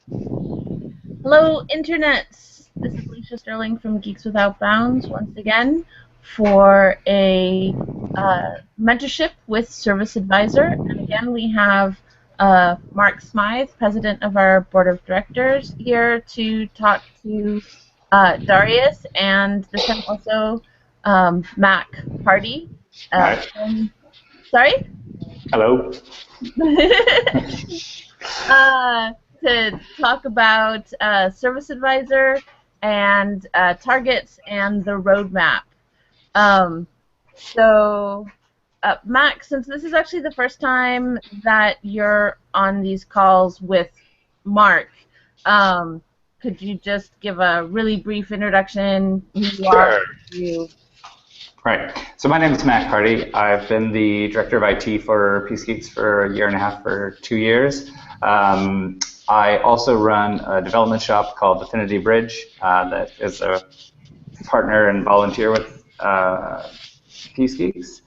Hello, internets. This is Alicia Sterling from Geeks Without Bounds once again for a mentorship with ServiceAdvisor. And again, we have Mark Smythe, president of our board of directors, here to talk to Darius, and this time also Mac Hardy. Hi. Sorry? Hello. To talk about ServiceAdvisor and targets and the roadmap. So, Max, since this is actually the first time that you're on these calls with Mark, could you just give a really brief introduction, who you are? Sure. Right. So my name is Mac Hardy. I've been the director of IT for Peace Geeks for a year and a half, for 2 years. I also run a development shop called Affinity Bridge that is a partner and volunteer with Peace Geeks.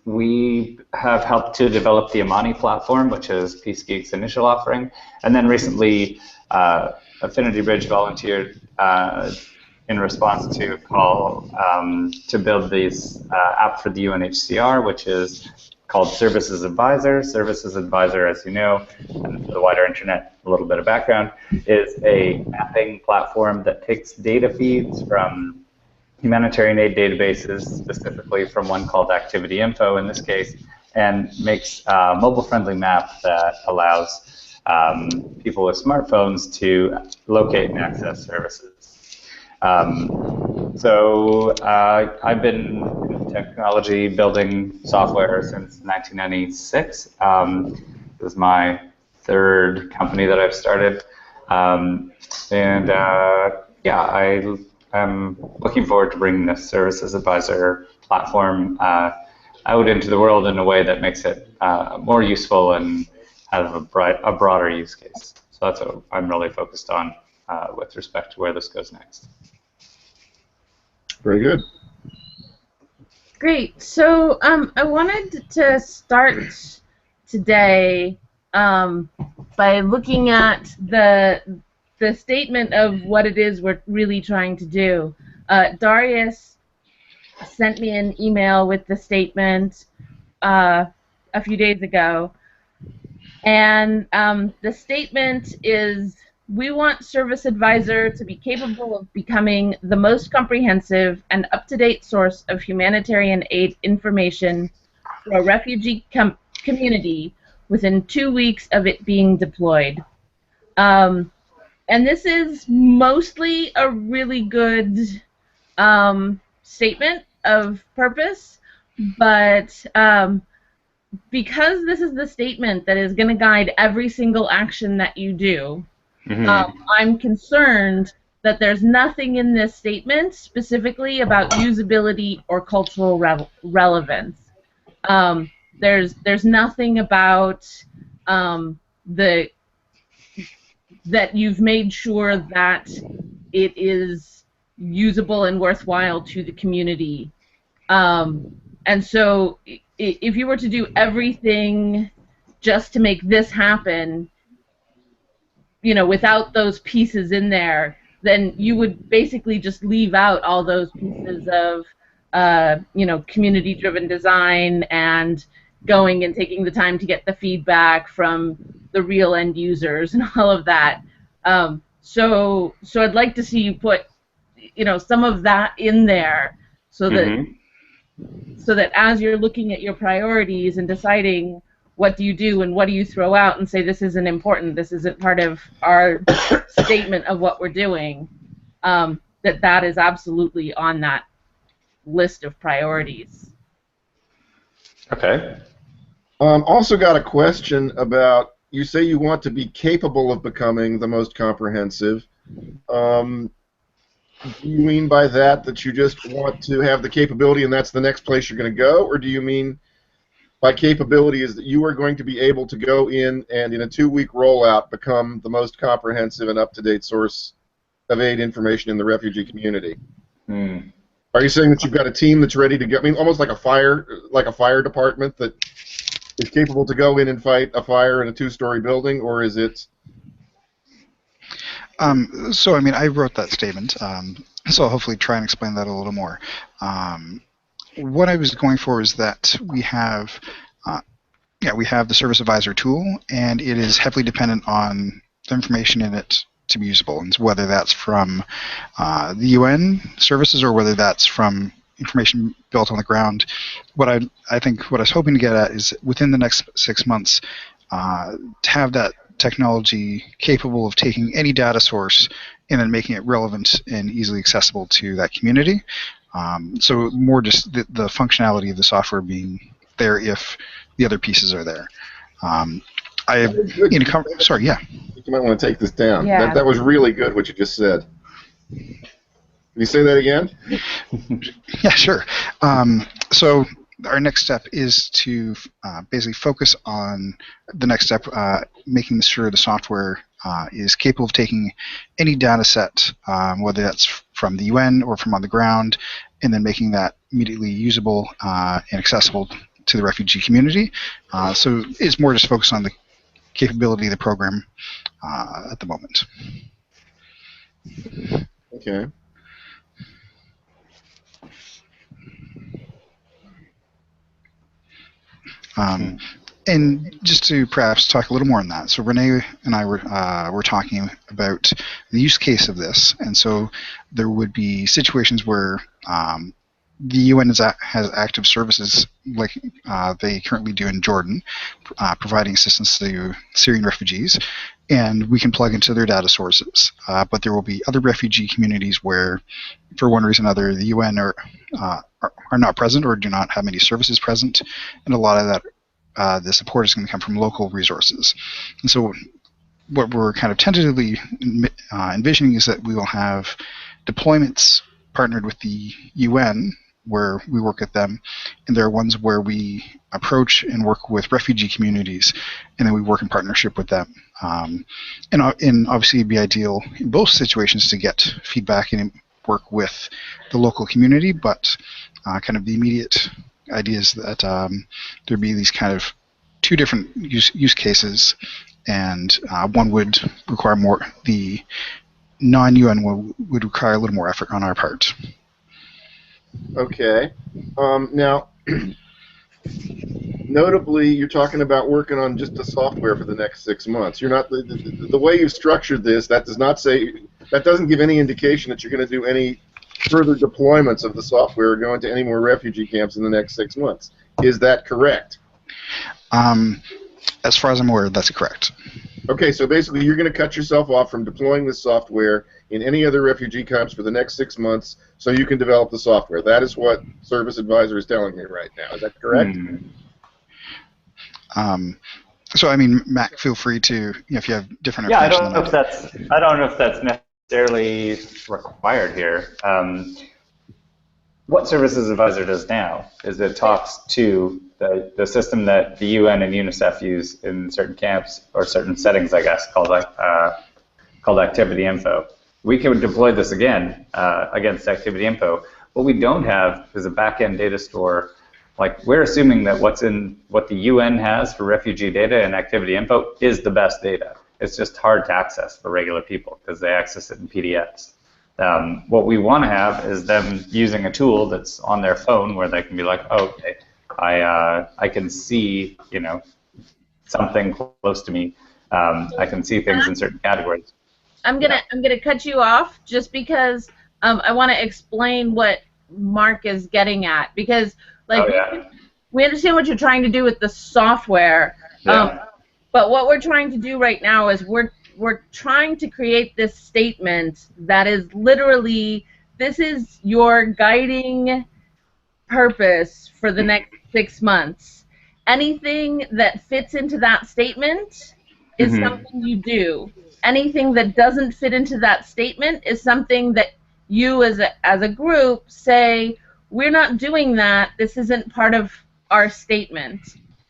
We have helped to develop the Amani platform, which is Peace Geeks' initial offering, and then recently Affinity Bridge volunteered in response to a call to build this app for the UNHCR, which is called ServiceAdvisor. ServiceAdvisor, as you know, and for the wider internet, a little bit of background, is a mapping platform that takes data feeds from humanitarian aid databases, specifically from one called Activity Info in this case, and makes a mobile-friendly map that allows people with smartphones to locate and access services. I've been in technology building software since 1996. This is my third company that I've started. I'm looking forward to bringing this ServiceAdvisor platform out into the world in a way that makes it more useful and have a broader use case. So that's what I'm really focused on with respect to where this goes next. Very good. Great. So I wanted to start today by looking at the statement of what it is we're really trying to do. Darius sent me an email with the statement a few days ago, and the statement is, we want ServiceAdvisor to be capable of becoming the most comprehensive and up-to-date source of humanitarian aid information for a refugee community within 2 weeks of it being deployed. And this is mostly a really good statement of purpose, but because this is the statement that is going to guide every single action that you do, I'm concerned that there's nothing in this statement specifically about usability or cultural relevance. There's nothing about that you've made sure that it is usable and worthwhile to the community. And so if you were to do everything just to make this happen, without those pieces in there, then you would basically just leave out all those pieces of, community-driven design and going and taking the time to get the feedback from the real end users and all of that. So I'd like to see you put, some of that in there so that as you're looking at your priorities and deciding what do you do and what do you throw out and say this isn't important, this isn't part of our statement of what we're doing, that is absolutely on that list of priorities. Okay. Also got a question about, you say you want to be capable of becoming the most comprehensive. Do you mean by that you just want to have the capability and that's the next place you're going to go, or do you mean by capability is that you are going to be able to go in and in a 2-week rollout become the most comprehensive and up-to-date source of aid information in the refugee community? Are you saying that you've got a team that's ready to go? I mean, almost like a fire department that is capable to go in and fight a fire in a 2-story building, or is it So, I mean, I wrote that statement, so I'll hopefully try and explain that a little more. What I was going for is that we have the ServiceAdvisor tool, and it is heavily dependent on the information in it to be usable, and whether that's from the UN services or whether that's from information built on the ground. I think what I was hoping to get at is within the next 6 months to have that technology capable of taking any data source and then making it relevant and easily accessible to that community. So more just the functionality of the software being there if the other pieces are there. Sorry, yeah. You might want to take this down. Yeah. That was really good, what you just said. Can you say that again? Yeah, sure. So our next step is to basically focus on the next step, making sure the software is capable of taking any data set, whether that's from the UN or from on the ground, and then making that immediately usable and accessible to the refugee community. So it's more just focused on the capability of the program at the moment. Okay. And just to perhaps talk a little more on that, so Renee and I were talking about the use case of this, and so there would be situations where the UN has active services like they currently do in Jordan, providing assistance to Syrian refugees, and we can plug into their data sources. But there will be other refugee communities where, for one reason or another, the UN are not present or do not have many services present, and a lot of that the support is going to come from local resources. And so what we're kind of tentatively envisioning is that we will have deployments partnered with the UN where we work with them, and there are ones where we approach and work with refugee communities, and then we work in partnership with them. And obviously it'd be ideal in both situations to get feedback and work with the local community, but kind of the immediate idea is that there'd be these kind of two different use cases, and one would require more, the non-UN would require a little more effort on our part. Okay. Now, notably, you're talking about working on just the software for the next 6 months. You're not the way you've structured this. That doesn't give any indication that you're going to do any further deployments of the software or go into any more refugee camps in the next 6 months. Is that correct? As far as I'm aware, that's correct. Okay, so basically you're going to cut yourself off from deploying this software in any other refugee camps for the next 6 months so you can develop the software. That is what ServiceAdvisor is telling me right now. Is that correct? So, I mean, Mac, feel free to, if you have different information. Yeah, I don't know if that's necessarily required here. What ServiceAdvisor does now is it talks to the system that the UN and UNICEF use in certain camps or certain settings, I guess, called Activity Info. We can deploy this again against Activity Info. What we don't have is a back-end data store. Like, we're assuming that what the UN has for refugee data and Activity Info is the best data. It's just hard to access for regular people because they access it in PDFs. What we want to have is them using a tool that's on their phone where they can be like, oh, okay, I can see, something close to me. I can see things in certain categories. I'm gonna cut you off just because I want to explain what Mark is getting at, because we understand what you're trying to do with the software, but what we're trying to do right now is we're trying to create this statement that is literally, this is your guiding purpose for the next 6 months. Anything that fits into that statement is something you do. Anything that doesn't fit into that statement is something that you as a group say, we're not doing that, this isn't part of our statement.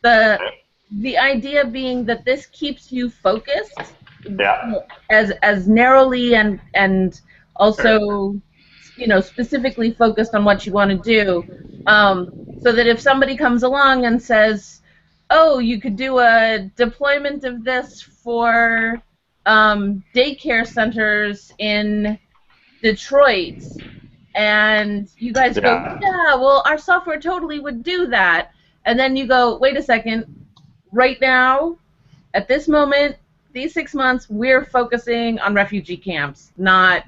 The idea being that this keeps you focused as narrowly and also specifically focused on what you want to do, so that if somebody comes along and says, oh, you could do a deployment of this for daycare centers in Detroit, and you guys go, Yeah. yeah, well, our software totally would do that. And then you go, wait a second, right now, at this moment, these 6 months, we're focusing on refugee camps, not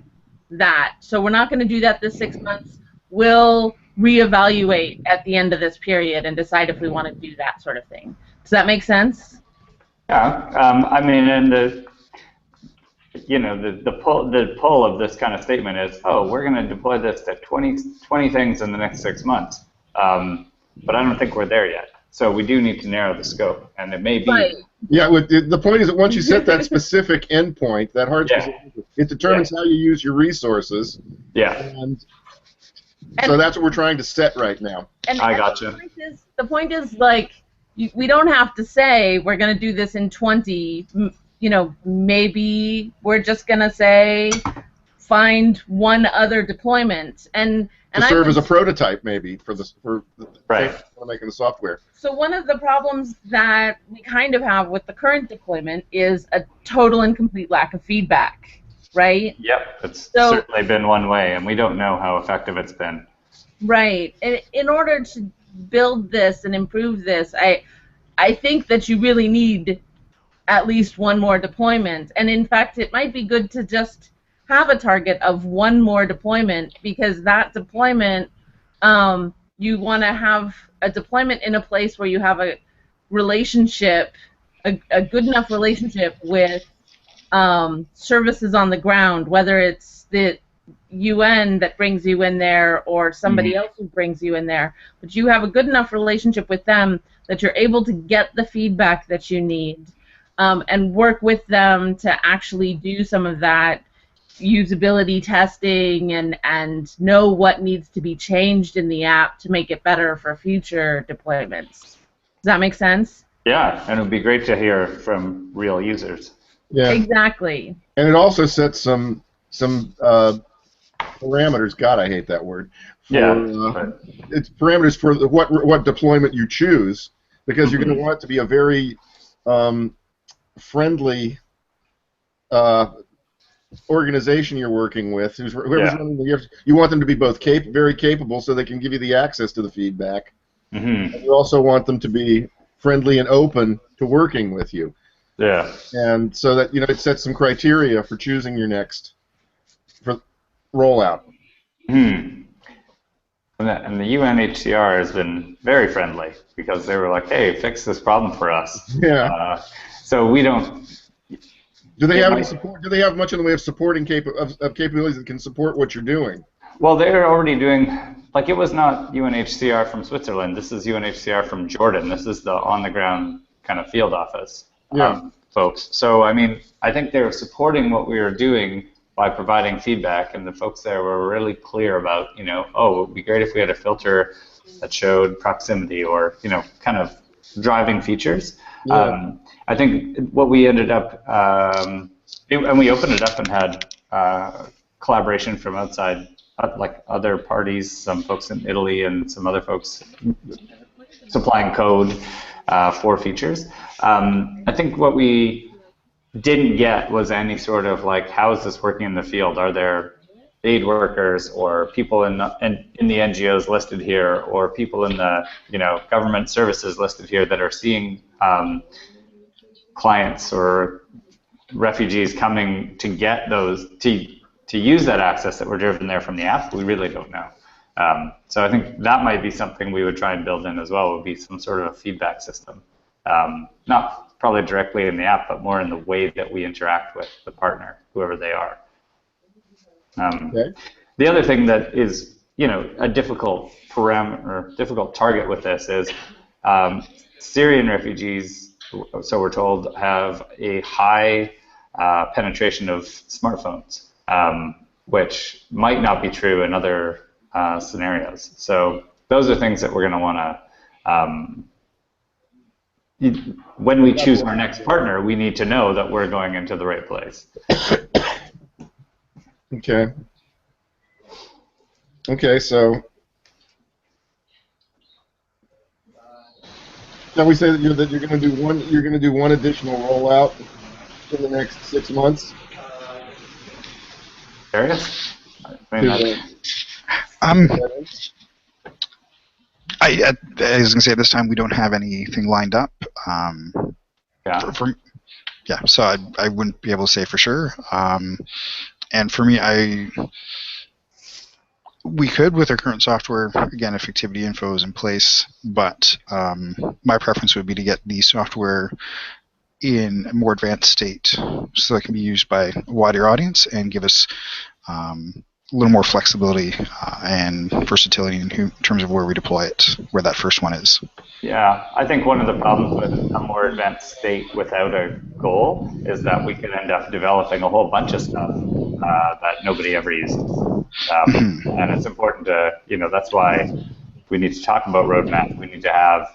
that. So we're not going to do that this 6 months. We'll reevaluate at the end of this period and decide if we want to do that sort of thing. Does that make sense? Yeah. I mean, and the pull of this kind of statement is, oh, we're going to deploy this to 20 things in the next 6 months. But I don't think we're there yet. So we do need to narrow the scope, and it may be. Right. Yeah, the point is that once you set that specific endpoint, that hard Yeah. specific, it determines how you use your resources. Yeah. And so that's what we're trying to set right now. I gotcha. The point is like, we don't have to say we're going to do this in 20. You know, maybe we're just going to say find one other deployment and to serve as a prototype, maybe for Right. making the software. So one of the problems that we kind of have with the current deployment is a total and complete lack of feedback, right? Yep, it's certainly been one way, and we don't know how effective it's been. Right. In order to build this and improve this, I think that you really need at least one more deployment. And in fact, it might be good to just have a target of one more deployment, because that deployment, you want to have a deployment in a place where you have a relationship, a good enough relationship with services on the ground, whether it's the UN that brings you in there or somebody else who brings you in there. But you have a good enough relationship with them that you're able to get the feedback that you need and work with them to actually do some of that usability testing and know what needs to be changed in the app to make it better for future deployments. Does that make sense? Yeah, and it would be great to hear from real users. Yeah. Exactly. And it also sets some parameters. God, I hate that word. It's parameters for what deployment you choose, because you're going to want it to be a very friendly organization you're working with. Whoever's running you want them to be both very capable, so they can give you the access to the feedback. And you also want them to be friendly and open to working with you. Yeah. And so that it sets some criteria for choosing your next rollout. And the UNHCR has been very friendly, because they were like, "Hey, fix this problem for us." Yeah. So we don't. Do they have any support? Do they have much in the way of supporting capabilities that can support what you're doing? Well, they're already doing. Like, it was not UNHCR from Switzerland. This is UNHCR from Jordan. This is the on-the-ground kind of field office folks. So, I mean, I think they were supporting what we were doing by providing feedback, and the folks there were really clear about, oh, it would be great if we had a filter that showed proximity or, kind of driving features. Yeah. I think what we ended up, and we opened it up and had collaboration from outside, like other parties, some folks in Italy and some other folks supplying code for features. I think what we didn't get was any sort of like, how is this working in the field? Are there aid workers or people in the NGOs listed here, or people in the government services listed here that are seeing clients or refugees coming to get those to use that access that were driven there from the app? We really don't know. So I think that might be something we would try and build in as well, would be some sort of a feedback system. Not probably directly in the app, but more in the way that we interact with the partner, whoever they are. The other thing that is, a difficult parameter or difficult target with this is Syrian refugees, so we're told, have a high penetration of smartphones, which might not be true in other scenarios. So those are things that we're going to want to, when we choose our next partner, we need to know that we're going into the right place. Okay. Okay, so now we say that you're going to do one. You're going to do one additional rollout in the next 6 months? Curious? I mean, Um, I was gonna say at this time we don't have anything lined up. yeah. So I wouldn't be able to say for sure. And for me, we could with our current software, again, if activity info is in place, but my preference would be to get the software in a more advanced state so it can be used by a wider audience and give us a little more flexibility and versatility in terms of where we deploy it, where that first one is. Yeah, I think one of the problems with a more advanced state without a goal is that we could end up developing a whole bunch of stuff that nobody ever uses. And it's important to, that's why we need to talk about roadmap. We need to have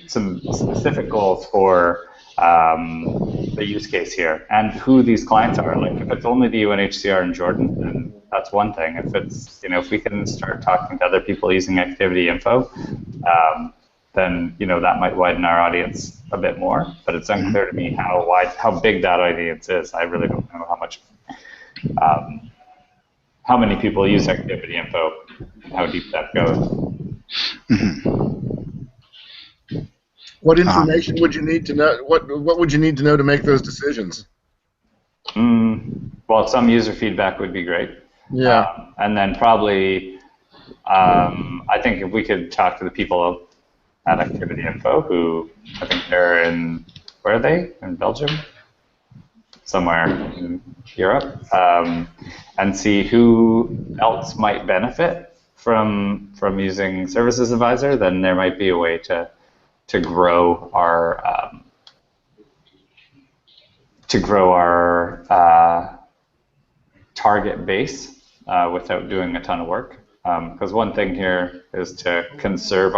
some specific goals for the use case here and who these clients are. Like if it's only the UNHCR in Jordan, then that's one thing. If it's, if we can start talking to other people using activity info, then that might widen our audience a bit more. But it's unclear to me how big that audience is. I really don't know how many people use activity info and how deep that goes. What information would you need to know? What would you need to know to make those decisions? Well, some user feedback would be great. Yeah. And then probably, I think if we could talk to the people at Activity Info, who I think they're where are they? In Belgium? Somewhere in Europe, and see who else might benefit from using ServiceAdvisor, then there might be a way to grow our target base without doing a ton of work. Because one thing here is to conserve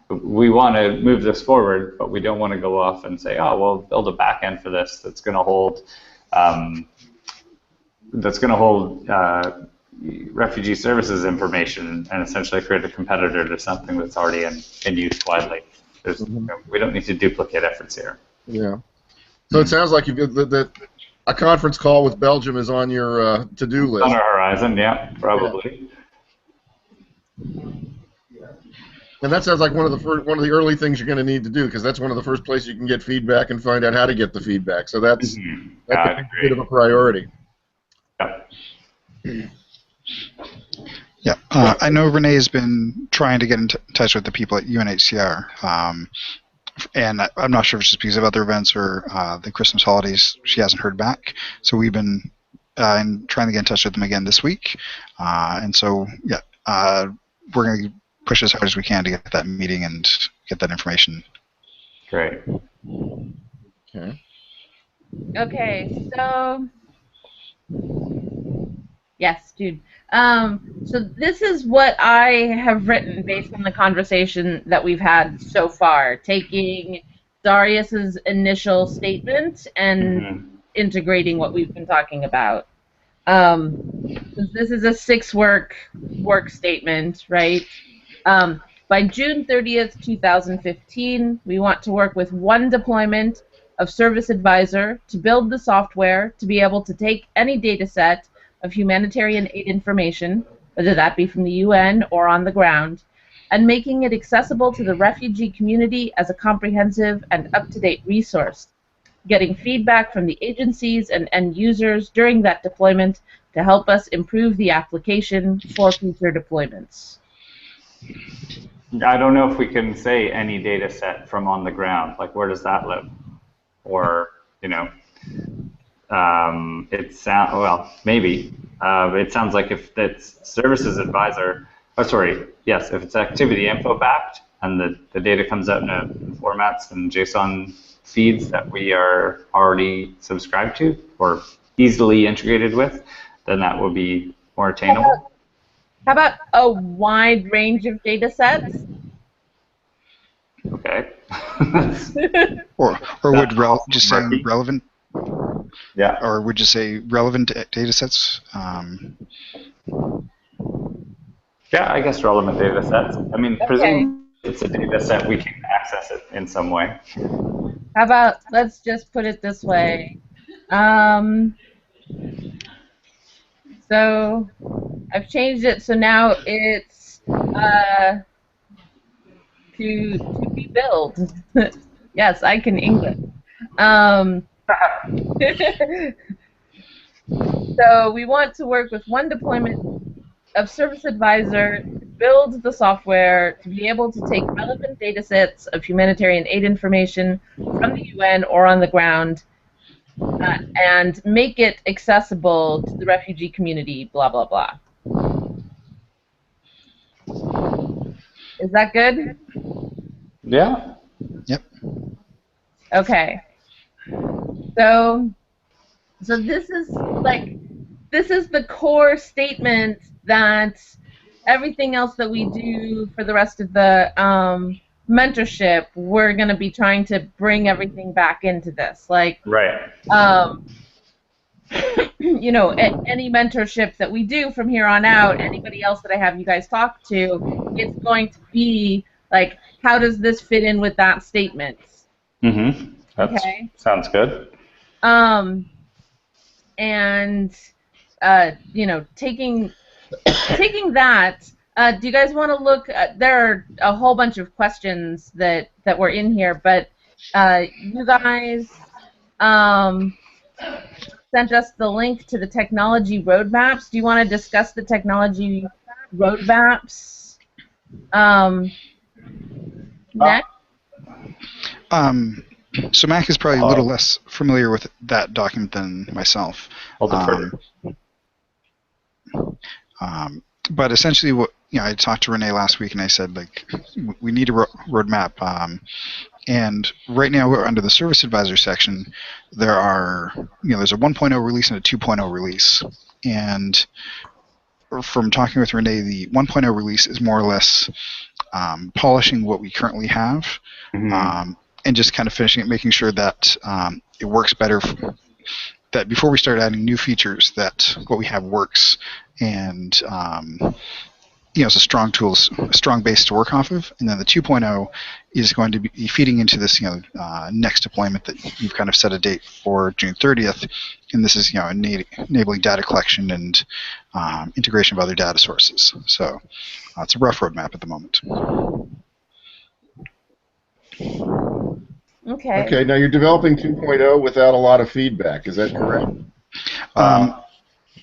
we want to move this forward, but we don't want to go off and say, oh, we'll build a backend for this that's going to hold refugee services information and essentially create a competitor to something that's already in use widely. We don't need to duplicate efforts here. Yeah. So it sounds like that a conference call with Belgium is on your to-do list. On our horizon, yeah, probably. Yeah. And that sounds like one of the early things you're going to need to do, because that's one of the first places you can get feedback and find out how to get the feedback. So that's a bit of a priority. Yeah, I know Renee has been trying to get in touch with the people at UNHCR, and I'm not sure if it's just because of other events or the Christmas holidays, she hasn't heard back. So we've been trying to get in touch with them again this week, and so we're going to push as hard as we can to get that meeting and get that information. Great. Okay, so yes, Jude. So this is what I have written based on the conversation that we've had so far, taking Darius's initial statement and integrating what we've been talking about. This is a 6-work statement, right? By June 30th, 2015, we want to work with 1 deployment of ServiceAdvisor to build the software to be able to take any data set of humanitarian aid information, whether that be from the UN or on the ground, and making it accessible to the refugee community as a comprehensive and up-to-date resource, getting feedback from the agencies and end users during that deployment to help us improve the application for future deployments. I don't know if we can say any data set from on the ground. Like, where does that live? Or, maybe. It sounds like if it's ServiceAdvisor, if it's activity info backed and the data comes out in formats and JSON feeds that we are already subscribed to or easily integrated with, then that will be more attainable. How about a wide range of data sets? Okay. or would just say relevant? Yeah. Or would you say relevant data sets? Yeah, I guess relevant data sets. I mean, presumably it's a data set, we can access it in some way. How about, let's just put it this way. So I've changed it, so now it's to rebuild. Yes, I can English. Um, so we want to work with one deployment of ServiceAdvisor to build the software to be able to take relevant data sets of humanitarian aid information from the UN or on the ground and make it accessible to the refugee community, blah, blah, blah. Is that good? Yeah. Yep. Okay. So this is the core statement that everything else that we do for the rest of the mentorship, we're going to be trying to bring everything back into this. Like, Right. you know, any mentorship that we do from here on out, anybody else that I have you guys talk to, it's going to be like, how does this fit in with that statement? Mm-hmm. That Okay. sounds good. And you know, taking that, do you guys want to look? There are a whole bunch of questions that were in here, but you guys sent us the link to the technology roadmaps. Do you want to discuss the technology roadmaps next? So Mac is probably a little less familiar with that document than myself. I'll defer. But essentially, what I talked to Renee last week, and I said, like, we need a roadmap. And right now, we're under the ServiceAdvisor section. There are, there's a 1.0 release and a 2.0 release. And from talking with Renee, the 1.0 release is more or less polishing what we currently have, and just kind of finishing it, making sure that it works better. That before we start adding new features, that what we have works, and it's a strong tool, a strong base to work off of. And then the 2.0 is going to be feeding into this, next deployment that you've kind of set a date for June 30th, and this is, enabling data collection and integration of other data sources. So it's a rough roadmap at the moment. Okay. Okay, now you're developing 2.0 without a lot of feedback. Is that correct?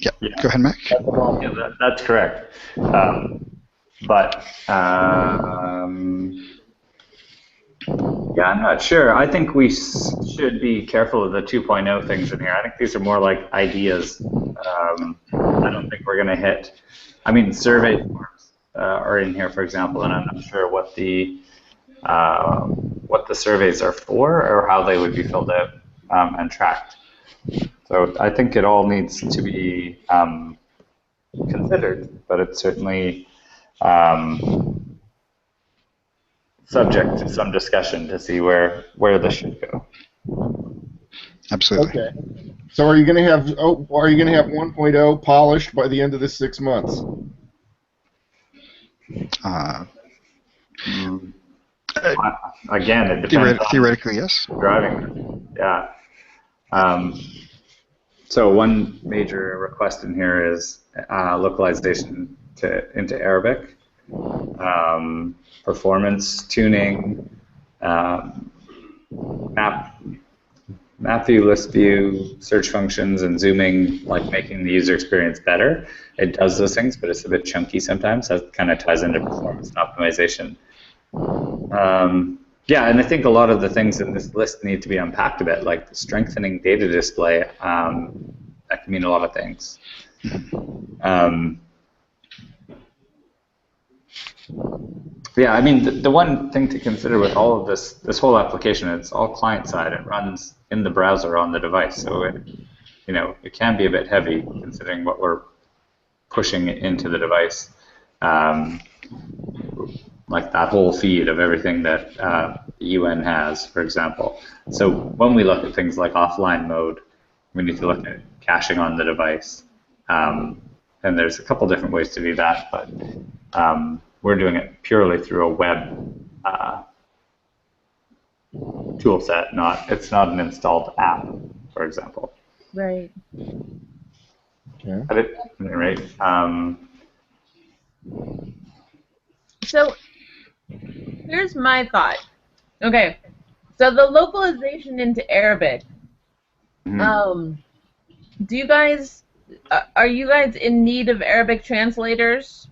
Yeah, go ahead, Mac. Yeah, that's correct. But I'm not sure. I think we should be careful of the 2.0 things in here. I think these are more like ideas. I don't think we're going to hit. I mean, survey forms are in here, for example, and I'm not sure what the surveys are for or how they would be filled out and tracked. So I think it all needs to be considered, but it's certainly subject to some discussion to see where this should go. Absolutely. Okay. So are you going to have 1.0 polished by the end of the 6 months? Again, it depends. Theoretically, yes. Driving. Yeah. So one major request in here is localization into Arabic, performance tuning, map view, list view, search functions, and zooming, like making the user experience better. It does those things, but it's a bit chunky sometimes. That kind of ties into performance and optimization. Yeah, and I think a lot of the things in this list need to be unpacked a bit, like strengthening data display. That can mean a lot of things. Yeah, I mean, the one thing to consider with all of this whole application, it's all client-side. It runs in the browser on the device, so it can be a bit heavy considering what we're pushing into the device. Like that whole feed of everything that the UN has, for example. So when we look at things like offline mode, we need to look at caching on the device. And there's a couple different ways to do that, but we're doing it purely through a web tool set. It's not an installed app, for example. Right. Okay. At any rate, So here's my thought. Okay, so the localization into Arabic. Do you guys are you guys in need of Arabic translators?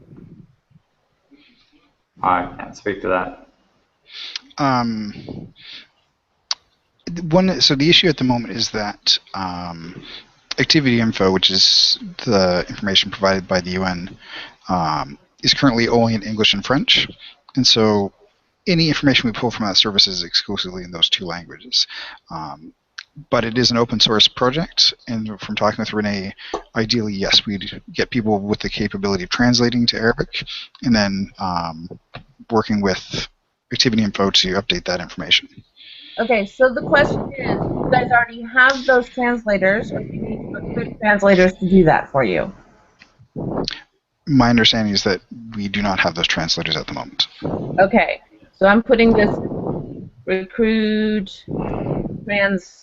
I can't speak to that. So the issue at the moment is that activity info, which is the information provided by the UN, is currently only in English and French, and so any information we pull from that service is exclusively in those two languages. But it is an open source project, and from talking with Renee, ideally, yes, we'd get people with the capability of translating to Arabic, and then working with activity info to update that information. Okay, so the question is, do you guys already have those translators, or do you need to recruit translators to do that for you? My understanding is that we do not have those translators at the moment. Okay, so I'm putting this recruit translator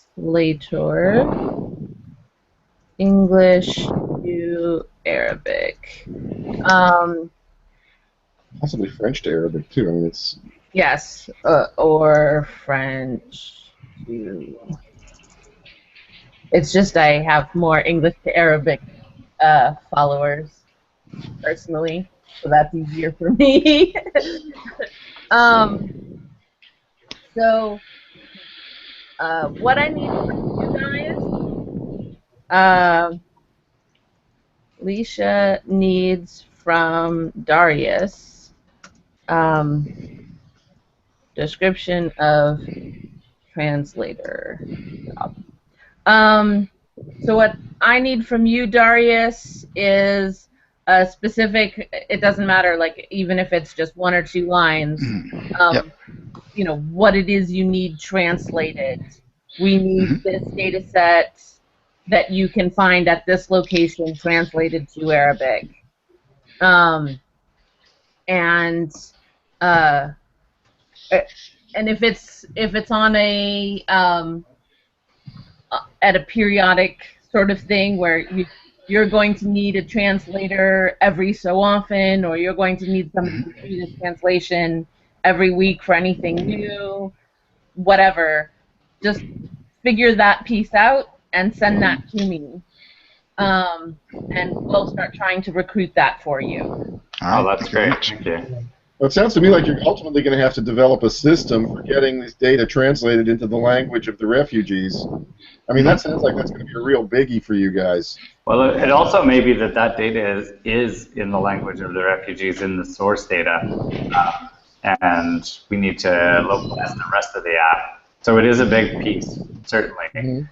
English to Arabic. Possibly French to Arabic too. I mean, it's Yes, or French to. It's just I have more English to Arabic followers personally, so that's easier for me. So what I need from you guys, Alicia needs from Darius description of translator job. So what I need from you, Darius, is a specific. It doesn't matter, like even if it's just 1 or 2 lines. Yep. You know what it is you need translated. We need this data set that you can find at this location translated to Arabic. And if it's on a at a periodic sort of thing where you're going to need a translator every so often, or you're going to need somebody to do this translation every week for anything new, whatever, just figure that piece out and send that to me. And we'll start trying to recruit that for you. Oh, that's great. Thank you. Well, it sounds to me like you're ultimately going to have to develop a system for getting this data translated into the language of the refugees. I mean, that sounds like that's going to be a real biggie for you guys. Well, it also may be that data is in the language of the refugees in the source data, and we need to localize the rest of the app. So it is a big piece, certainly,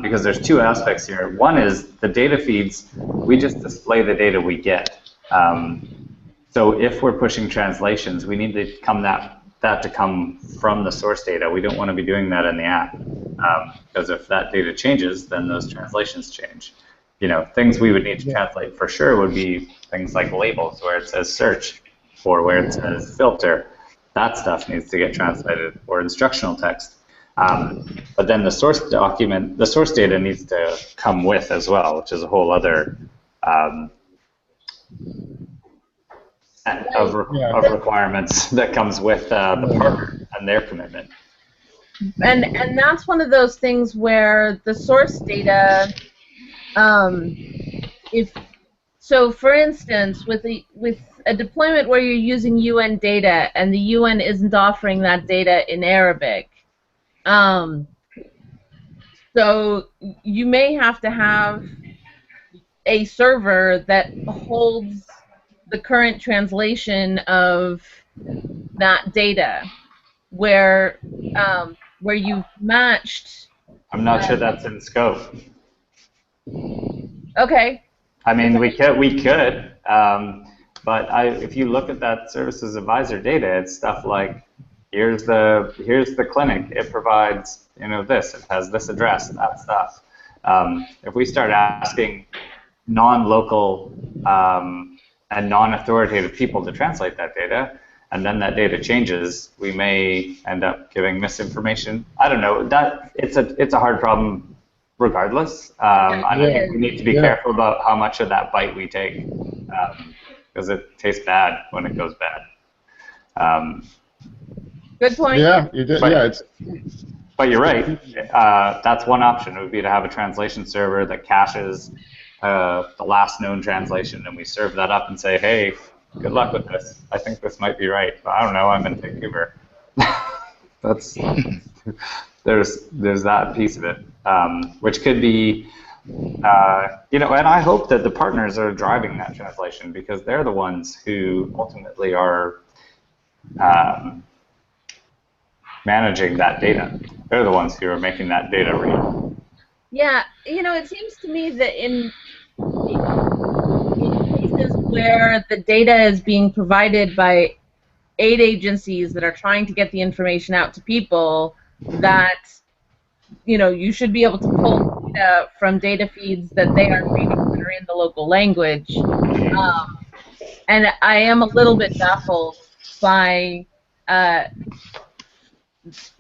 because there's 2 aspects here. One is the data feeds, we just display the data we get. So if we're pushing translations, we need to that to come from the source data. We don't want to be doing that in the app, because if that data changes, then those translations change. You know, things we would need to translate for sure would be things like labels, where it says search, or where it says filter. That stuff needs to get translated, or instructional text. But then the source document, the source data needs to come with as well, which is a whole other set of requirements that comes with the partner and their commitment. And that's one of those things where the source data, so for instance, with a deployment where you're using UN data and the UN isn't offering that data in Arabic, so you may have to have a server that holds the current translation of that data, where you've matched. I'm not sure that's in scope. Okay. I mean, we could, but if you look at that ServiceAdvisor data, it's stuff like here's the clinic. It provides this. It has this address. That stuff. If we start asking non-local and non-authoritative people to translate that data, and then that data changes, we may end up giving misinformation. I don't know. That it's a hard problem regardless. And I think we need to be careful about how much of that bite we take, because it tastes bad when it goes bad. Good point. Yeah, you did. But you're right. That's one option. It would be to have a translation server that caches the last known translation, and we serve that up and say, hey, good luck with this. I think this might be right. But I don't know. I'm in Vancouver. That's there's that piece of it, which could be, and I hope that the partners are driving that translation, because they're the ones who ultimately are managing that data. They're the ones who are making that data real. Yeah, it seems to me that in cases where the data is being provided by aid agencies that are trying to get the information out to people, that you should be able to pull data from data feeds that they are reading that are in the local language. And I am a little bit baffled by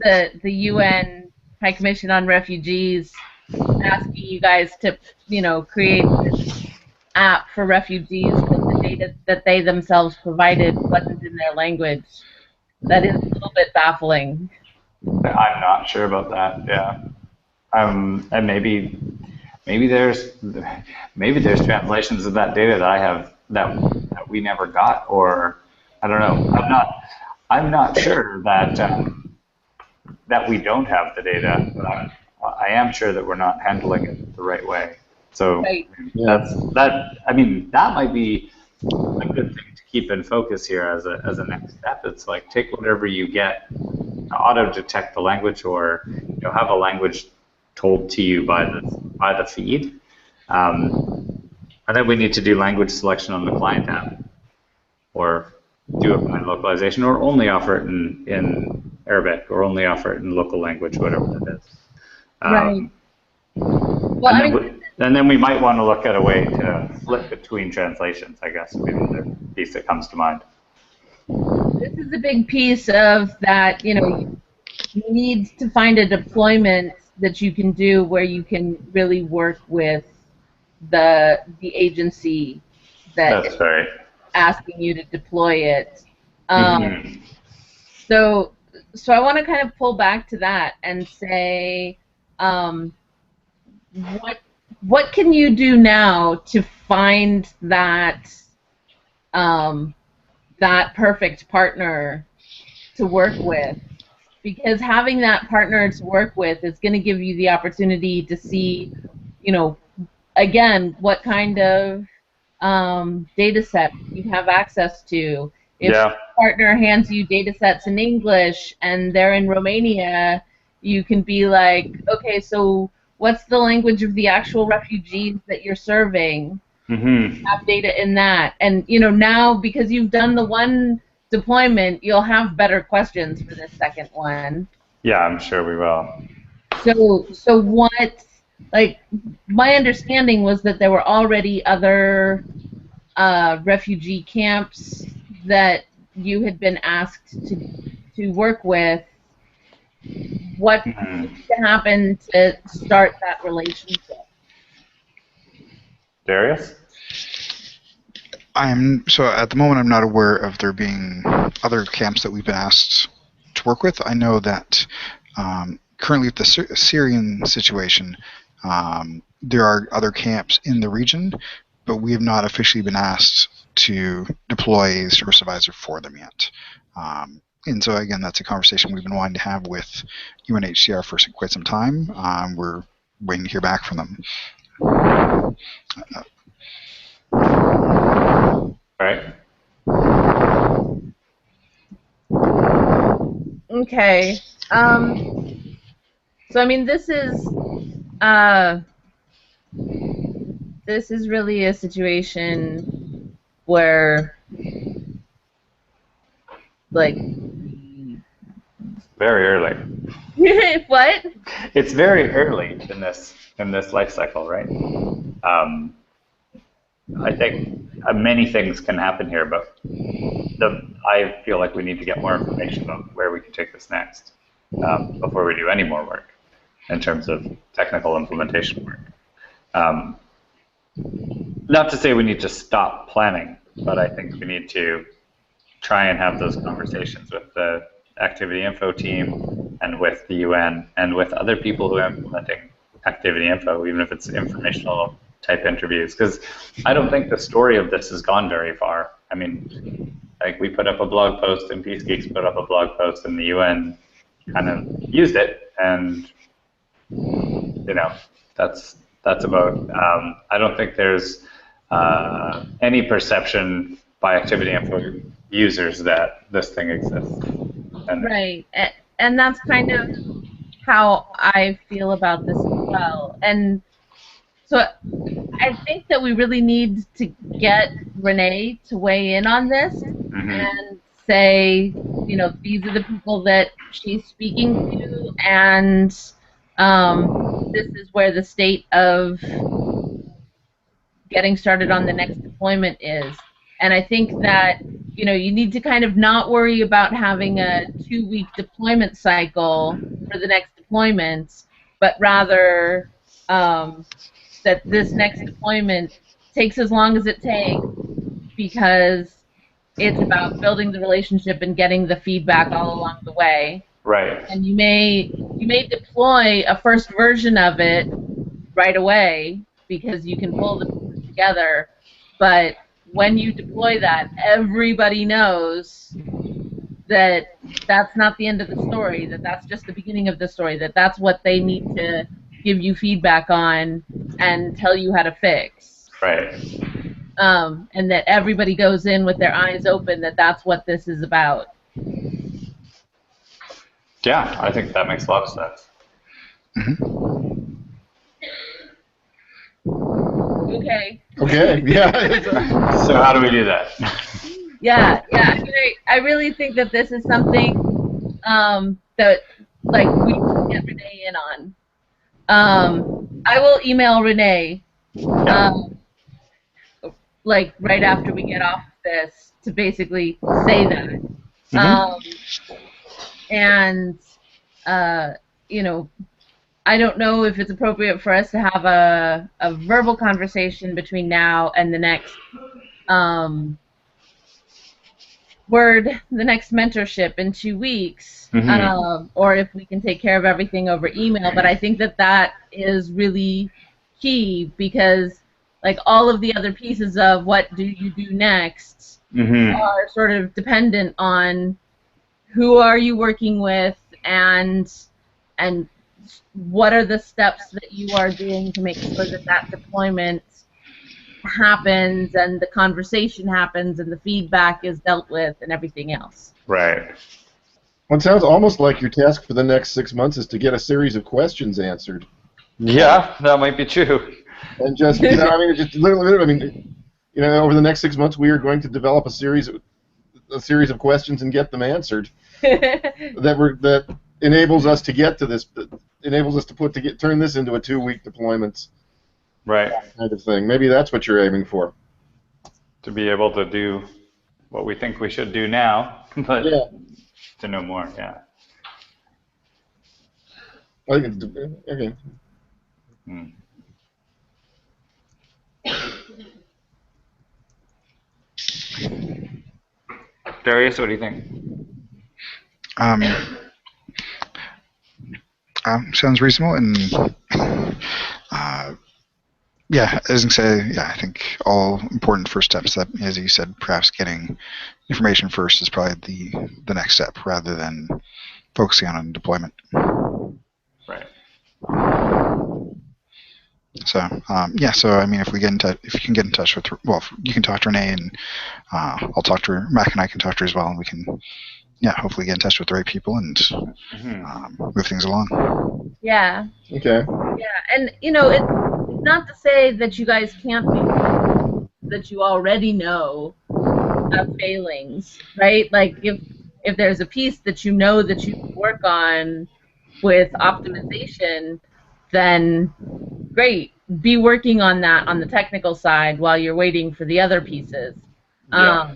the UN High Commission on Refugees asking you guys to create this app for refugees with the data that they themselves provided wasn't in their language. That is a little bit baffling. I'm not sure about that. Yeah, and maybe there's translations of that data that I have that we never got, or I don't know. I'm not sure that we don't have the data, but I am sure that we're not handling it the right way. So right. that might be a good thing to keep in focus here as a next step. It's like, take whatever you get, auto detect the language, or have a language told to you by the feed, and then we need to do language selection on the client app, or do it by localization, or only offer it in Arabic, or only offer it in local language, whatever that is. Right. Well, and then we might want to look at a way to flip between translations, I guess, would be the piece that comes to mind. This is a big piece of that, you need to find a deployment that you can do where you can really work with the agency That's right. asking you to deploy it. So I want to kind of pull back to that and say, what can you do now to find that that perfect partner to work with? Because having that partner to work with is going to give you the opportunity to see, again, what kind of data set you have access to. If your partner hands you data sets in English and they're in Romania, you can be like, okay, so what's the language of the actual refugees that you're serving? Have data in that. And, now because you've done the one deployment, you'll have better questions for the second one. Yeah, I'm sure we will. So what, my understanding was that there were already other refugee camps that you had been asked to work with. What needs to happen to start that relationship? Darius? So at the moment, I'm not aware of there being other camps that we've been asked to work with. I know that currently with the Syrian situation, there are other camps in the region, but we have not officially been asked to deploy a ServiceAdvisor for them yet. And so again, that's a conversation we've been wanting to have with UNHCR for quite some time. We're waiting to hear back from them. Right. Okay. So I mean, this is really a situation where, very early. What? It's very early in this life cycle, right? I think many things can happen here, but I feel like we need to get more information about where we can take this next before we do any more work in terms of technical implementation work. Not to say we need to stop planning, but I think we need to try and have those conversations with the activity info team and with the UN and with other people who are implementing activity info, even if it's informational type interviews, because I don't think the story of this has gone very far. I mean, like we put up a blog post and Peace Geeks put up a blog post and the UN kind of used it, and you know, that's about. I don't think there's any perception by activity info users that this thing exists. And Right, and that's kind of how I feel about this as well. And so I think that we really need to get Renee to weigh in on this and say, you know, these are the people that she's speaking to, and this is where the state of getting started on the next deployment is. And I think that, you know, you need to kind of not worry about having a 2-week deployment cycle for the next deployment, but rather that this next deployment takes as long as it takes, because it's about building the relationship and getting the feedback all along the way. right. And you may deploy a first version of it right away because you can pull the pieces together, but when you deploy that, everybody knows that that's not the end of the story, that that's just the beginning of the story, that that's what they need to give you feedback on and tell you how to fix. Right. And that everybody goes in with their eyes open, that that's what this is about. Yeah, I think that makes a lot of sense. Okay. Okay, yeah. So how do we do that? Yeah. I mean, I really think that this is something that, like, we can get Renee in on. I will email Renee, like, right after we get off this, to basically say that. And, you know, I don't know if it's appropriate for us to have a verbal conversation between now and the next the next mentorship in 2 weeks, or if we can take care of everything over email. But I think that that is really key, because, like, all of the other pieces of what do you do next are sort of dependent on who are you working with, and what are the steps that you are doing to make sure that that deployment happens and the conversation happens and the feedback is dealt with and everything else. Right. Well, it sounds almost like your task for the next 6 months is to get a series of questions answered. Yeah, that might be true. And just, you know, I mean, just literally, I mean, you know, over the next 6 months, we are going to develop a series of questions and get them answered. that enables us to get to this, enables us to turn this into a 2-week deployment. Right. Kind of thing. Maybe that's what you're aiming for. To be able to do what we think we should do now, but to know more, yeah. I think it's, okay. Darius, what do you think? Sounds reasonable, and yeah, as I say, yeah, I think all important first steps, that, as you said, perhaps getting information first is probably the next step, rather than focusing on deployment. Right. So yeah, so I mean, if you can get in touch with, well, you can talk to Renee, and I'll talk to her. Mac and I can talk to her as well, and we can, yeah, hopefully get in touch with the right people and move things along. Yeah. Okay. Yeah, and you know, it's not to say that you guys can't be, that you already know of failings, right? Like, if there's a piece that you know that you can work on with optimization, then great. Be working on that on the technical side while you're waiting for the other pieces. Yeah.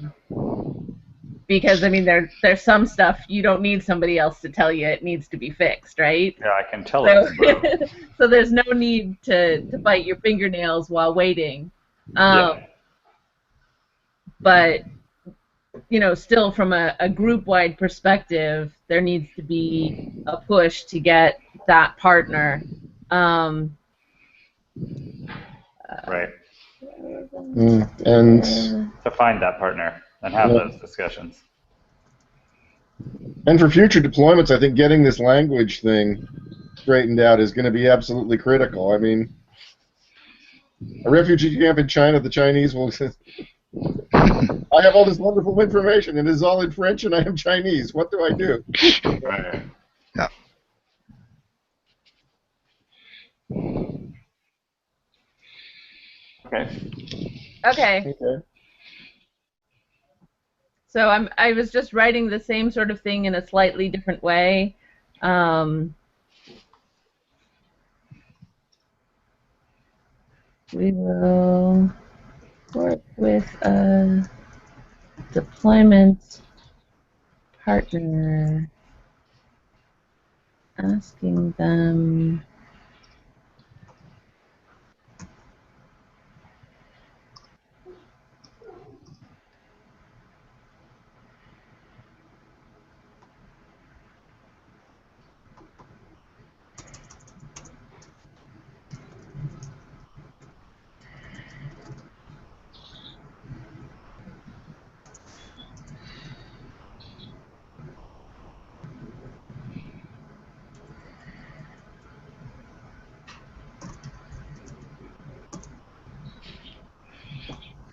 because I mean there's some stuff you don't need somebody else to tell you it needs to be fixed, right? Yeah, I can tell So, it's broke. so there's no need to bite your fingernails while waiting. Yeah. But still from a group-wide perspective, there needs to be a push to get that partner. Right. And To find that partner and have those discussions. And for future deployments, I think getting this language thing straightened out is going to be absolutely critical. I mean, a refugee camp in China, the Chinese will say, I have all this wonderful information, and it is all in French, and I am Chinese. What do I do? Right. Yeah. Okay. Okay. So I was just writing the same sort of thing in a slightly different way. We will work with a deployment partner, asking them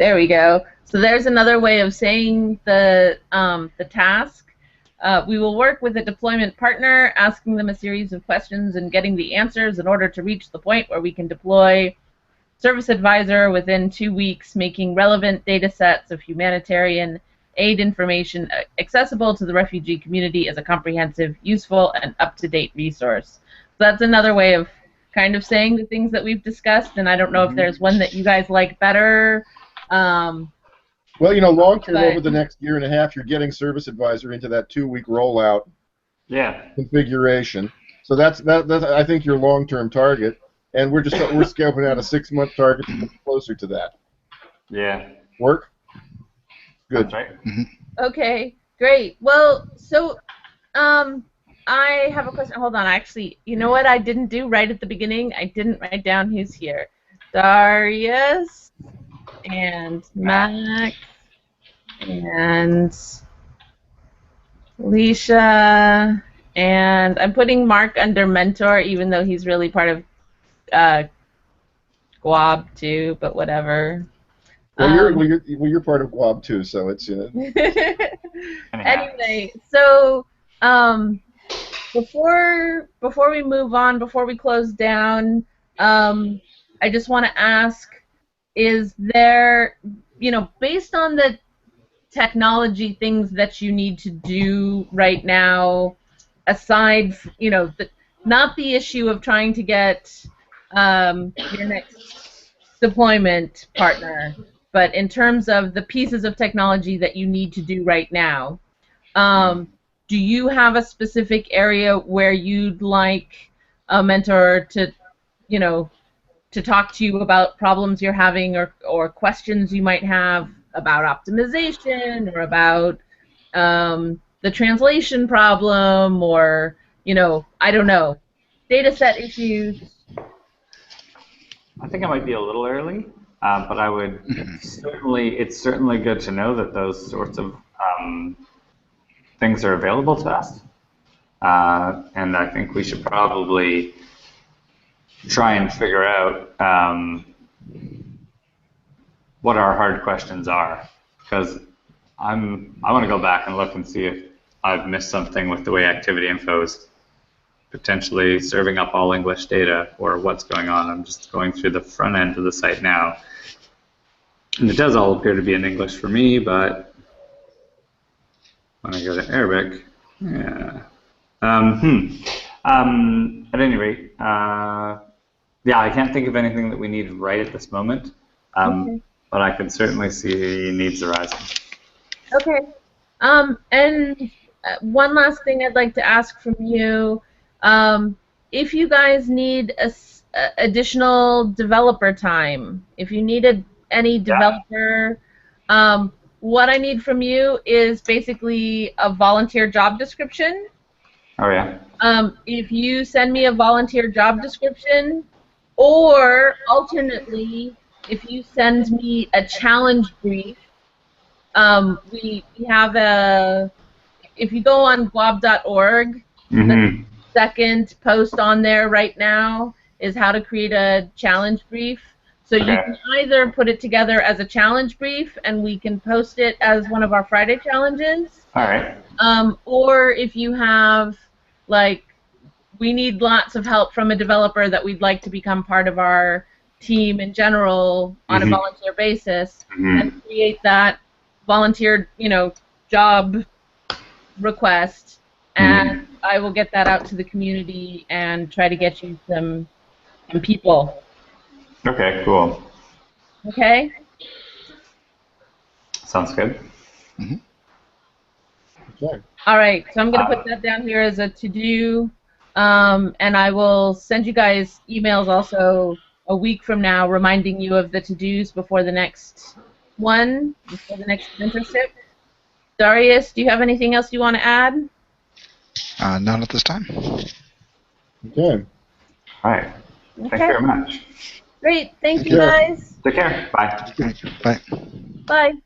There we go. So there's another way of saying the task. We will work with a deployment partner, asking them a series of questions and getting the answers in order to reach the point where we can deploy ServiceAdvisor within 2 weeks, making relevant data sets of humanitarian aid information accessible to the refugee community as a comprehensive, useful, and up-to-date resource. So that's another way of kind of saying the things that we've discussed, and I don't know if there's one that you guys like better. Well, long term, over the next year and a half, you're getting ServiceAdvisor into that 2-week rollout configuration. So that's I think your long-term target, and we're scoping out a 6-month target to get closer to that. Yeah. Work? Good. That's right. Mm-hmm. Okay, great. Well, so I have a question. Hold on. Actually, you know what I didn't do right at the beginning? I didn't write down who's here. Darius and Mac and Alicia, and I'm putting Mark under mentor, even though he's really part of Guab too, but whatever. Well, you're part of Guab too, so it's Anyway, so before we move on, before we close down, I just want to ask: is there, based on the technology things that you need to do right now, aside, not the issue of trying to get your next deployment partner, but in terms of the pieces of technology that you need to do right now, do you have a specific area where you'd like a mentor to, to talk to you about problems you're having or questions you might have about optimization or about the translation problem or, I don't know, data set issues? I think it might be a little early, but I would it's certainly good to know that those sorts of things are available to us. And I think we should probably try and figure out what our hard questions are, because I want to go back and look and see if I've missed something with the way activity info is potentially serving up all English data or what's going on. I'm just going through the front end of the site now, and it does all appear to be in English for me, but when I go to Arabic, yeah. At any rate, yeah, I can't think of anything that we need right at this moment, Okay. but I can certainly see needs arising. Okay. And one last thing I'd like to ask from you, if you guys need additional developer time, if you needed any Yeah. developer, what I need from you is basically a volunteer job description. Oh yeah. If you send me a volunteer job description, or alternately, if you send me a challenge brief, we have a, if you go on guab.org, the Mm-hmm. second post on there right now is how to create a challenge brief. So you Okay. can either put it together as a challenge brief and we can post it as one of our Friday challenges, All right. or if you have, like, we need lots of help from a developer that we'd like to become part of our team in general on a Mm-hmm. volunteer basis, and Mm-hmm. create that volunteer, job request, and Mm-hmm. I will get that out to the community and try to get you some people. Okay. Cool. Okay? Sounds good. Okay. All right, so I'm going to put Um, that down here as a to-do, and I will send you guys emails also a week from now reminding you of the to-dos before the next one, before the next mentorship. Darius, do you have anything else you want to add? Not at this time. Okay. all right. Thank you Okay, very much. great. Thank Take you, care. guys. Take care. Bye. Right, bye. Bye.